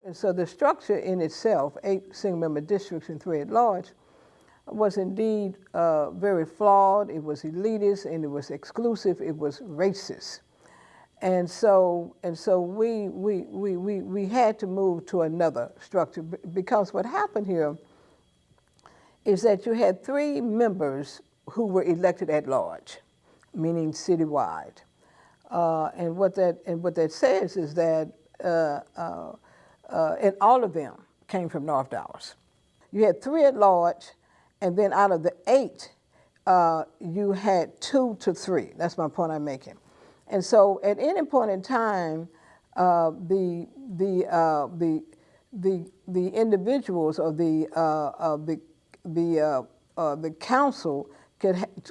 And so the structure in itself, 8 single-member districts and 3 at-large, was indeed very flawed. It was elitist, and it was exclusive. It was racist. And so we had to move to another structure, because what happened here is that you had 3 members who were elected at large, meaning citywide. And what that says is that and all of them came from North Dallas. You had 3 at large, and then out of the 8, you had 2 to 3. That's my point I'm making. And so, at any point in time, the individuals or the council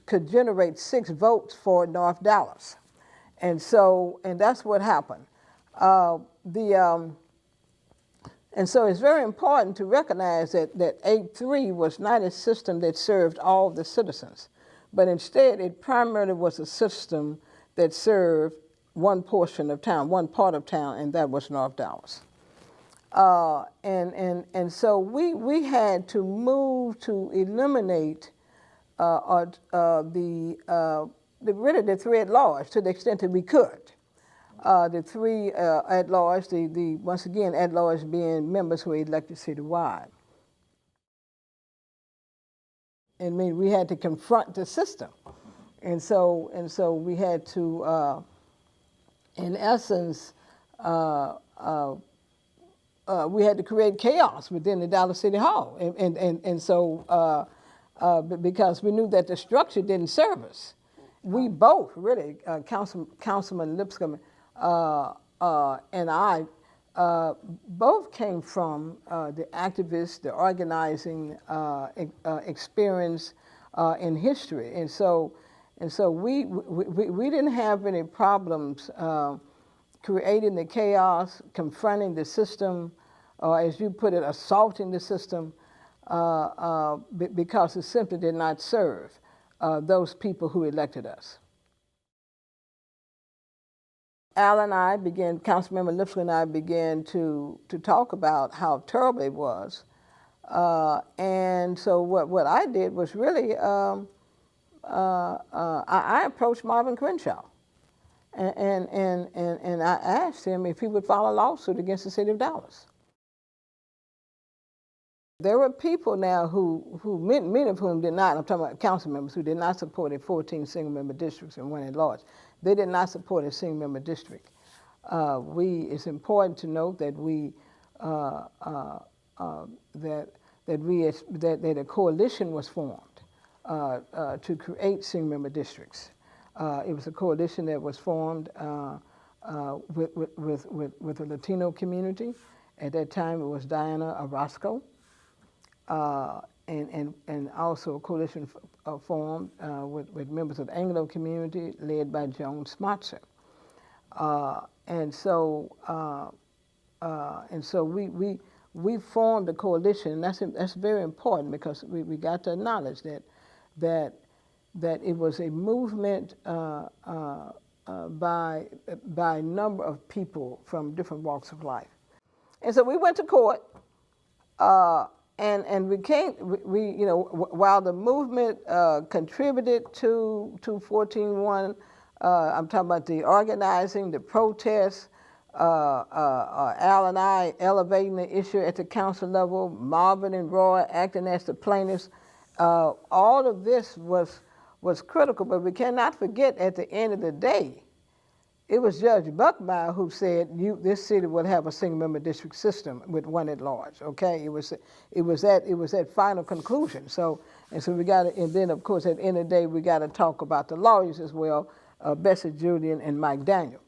could generate 6 votes for North Dallas, and that's what happened. And so it's very important to recognize that 8-3 was not a system that served all the citizens, but instead it primarily was a system that served one portion of town, one part of town, and that was North Dallas. And so we had to move to eliminate really the 3 at large to the extent that we could. The 3 at large, once again, at large being members who were elected citywide. I mean, we had to confront the system. And so we had to, in essence, we had to create chaos within the Dallas City Hall. And so, because we knew that the structure didn't serve us. We both, really, Councilman Lipscomb and I, both came from the activists, the organizing experience in history. And so we didn't have any problems creating the chaos, confronting the system, or as you put it, assaulting the system, because it simply did not serve those people who elected us. Al and I began, Councilmember Lipscomb and I began to talk about how terrible it was. And so what I did was really, I approached Marvin Crenshaw. And I asked him if he would file a lawsuit against the city of Dallas. There were people now who many of whom did not, I'm talking about council members, who did not support a 14 single-member districts and 1 at large. They did not support a single-member district. It's important to note that that a coalition was formed to create single-member districts. It was a coalition that was formed with the Latino community. At that time, it was Diane Ragsdale. And also a coalition formed with members of the Anglo community led by Joan Smartser. And so we formed a coalition, and that's very important, because we got to acknowledge that it was a movement by a number of people from different walks of life. And so we went to court. And we while the movement contributed to 14-1, I'm talking about the organizing, the protests, Al and I elevating the issue at the council level, Marvin and Roy acting as the plaintiffs. All of this was critical, but we cannot forget, at the end of the day, it was Judge Buckmeyer who said this city will have a single-member district system with 1 at large. Okay, it was that final conclusion. So we got to, and then of course at the end of the day we got to talk about the lawyers as well, Bessie Julian and Mike Daniel.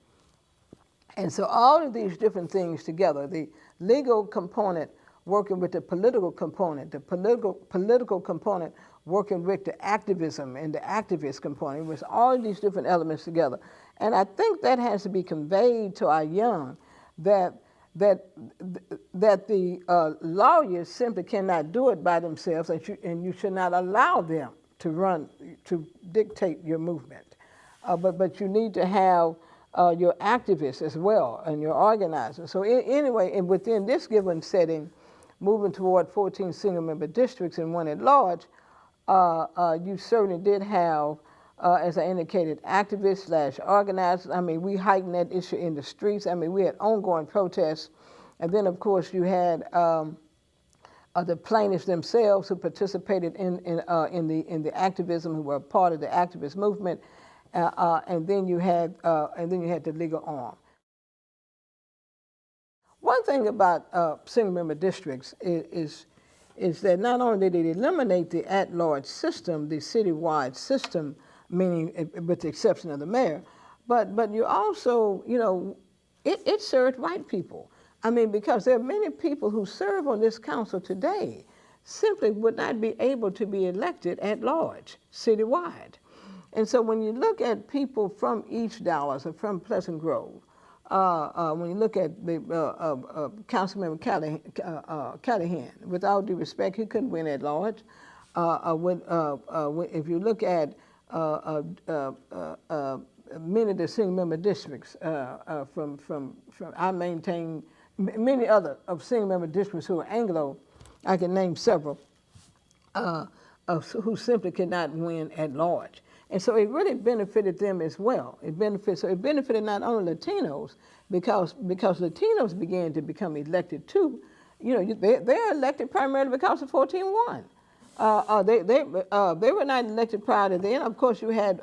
And so all of these different things together, the legal component working with the political component, the political component working with the activism and the activist component, with all of these different elements together. And I think that has to be conveyed to our young, that the lawyers simply cannot do it by themselves, and you should not allow them to dictate your movement. But you need to have your activists as well and your organizers. So anyway, and within this given setting, moving toward 14 single-member districts and one at large, you certainly did have, as I indicated, activists / organizers. I mean, we heightened that issue in the streets. I mean, we had ongoing protests. And then, of course, you had the plaintiffs themselves who participated in the activism, who were part of the activist movement. And then you had the legal arm. One thing about single-member districts is that not only did it eliminate the at-large system, the citywide system, meaning with the exception of the mayor, but you also, you know, it served white people. I mean, because there are many people who serve on this council today simply would not be able to be elected at large, citywide. And so when you look at people from East Dallas or from Pleasant Grove, when you look at the Councilmember Callahan, with all due respect, he couldn't win at large. If you look at many of the single-member districts I maintain many other of single-member districts who are Anglo, I can name several, who simply could not win at large. And so it really benefited them as well. It benefited not only Latinos, because Latinos began to become elected too. You know, they're elected primarily because of 14-1. They were not elected prior to then. Of course, you had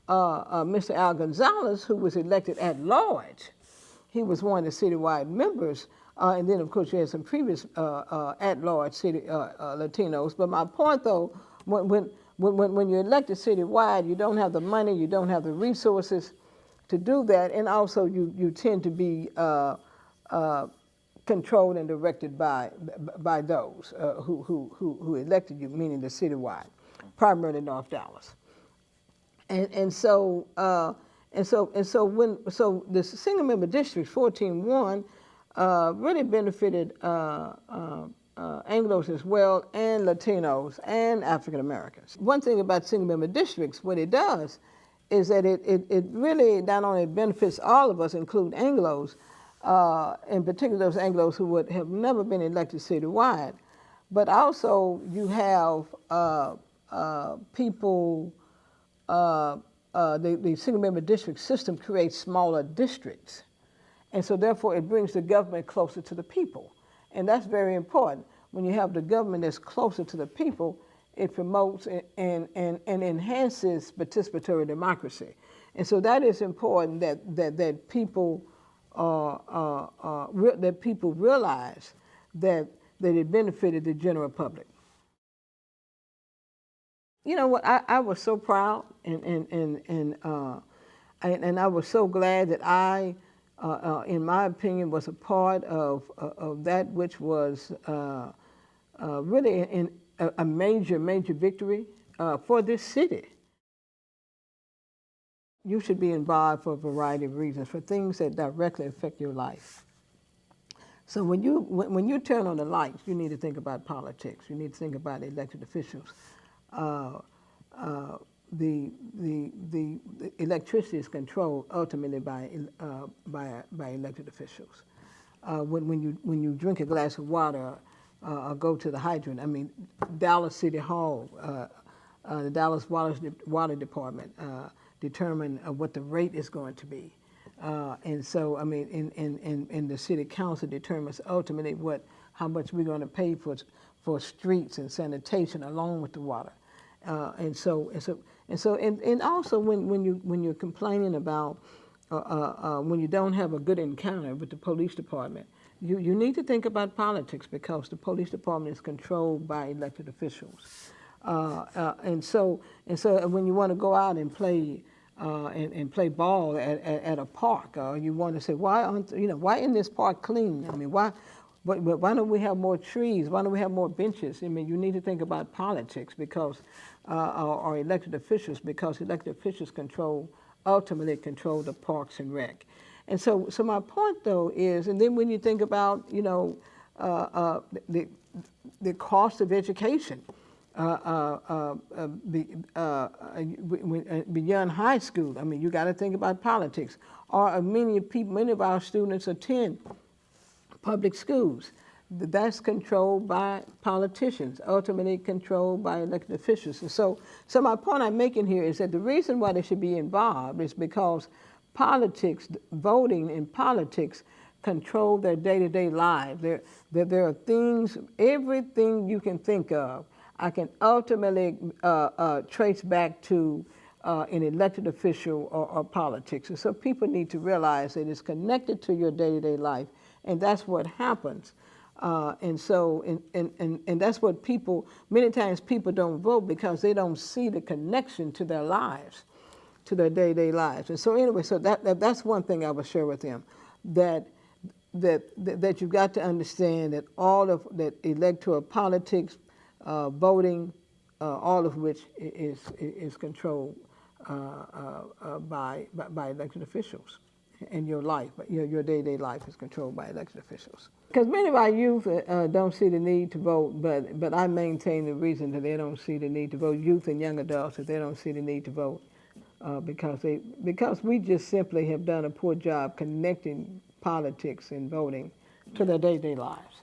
Mr. Al Gonzalez, who was elected at large. He was one of the citywide members. And then, of course, you had some previous at-large city Latinos. But my point, though, when you're elected citywide, you don't have the money, you don't have the resources to do that, and also you tend to be controlled and directed by those who elected you, meaning the citywide, primarily North Dallas. So the single-member districts, 14-1, really benefited Anglos as well, and Latinos, and African Americans. One thing about single-member districts, what it does is that it really not only benefits all of us, including Anglos, in particular those Anglos who would have never been elected citywide, but also you have people, the single-member district system creates smaller districts. And so therefore it brings the government closer to the people. And that's very important. When you have the government that's closer to the people, it promotes and enhances participatory democracy. And so that is important that people realize that it benefited the general public. You know what? I was so proud and I was so glad that I, in my opinion, was a part of that which was really a major victory for this city. You should be involved for a variety of reasons, for things that directly affect your life. So when you turn on the lights, you need to think about politics. You need to think about elected officials. The electricity is controlled ultimately by elected officials. When you drink a glass of water or go to the hydrant, I mean, Dallas City Hall, the Dallas Water Department determine what the rate is going to be. And so, I mean, in the city council determines ultimately how much we're going to pay for streets and sanitation along with the water. And also when you're complaining about when you don't have a good encounter with the police department, you need to think about politics, because the police department is controlled by elected officials. And so when you want to go out and play play ball at a park, you want to say, why isn't this park clean? I mean, why don't we have more trees? Why don't we have more benches? I mean, you need to think about politics, because or elected officials, because elected officials ultimately control the parks and rec. And so my point, though, is, and then when you think about, the cost of education, beyond high school. I mean, you got to think about politics. Or many of our students attend public schools. That's controlled by politicians, ultimately controlled by elected officials. And so my point I'm making here is that the reason why they should be involved is because politics, voting in politics, control their day-to-day lives. There are things, everything you can think of, I can ultimately trace back to an elected official or politics. And so people need to realize that it's connected to your day-to-day life, and that's what happens. And that's what people, many times people don't vote because they don't see the connection to their lives, to their day-to-day lives. And so anyway, so that's one thing I will share with them, that you've got to understand that all of that electoral politics, voting, all of which is controlled by elected officials. And your life, your day-to-day life is controlled by elected officials. Because many of our youth don't see the need to vote, but I maintain the reason that they don't see the need to vote, youth and young adults, that they don't see the need to vote because we just simply have done a poor job connecting politics and voting to their day-to-day lives.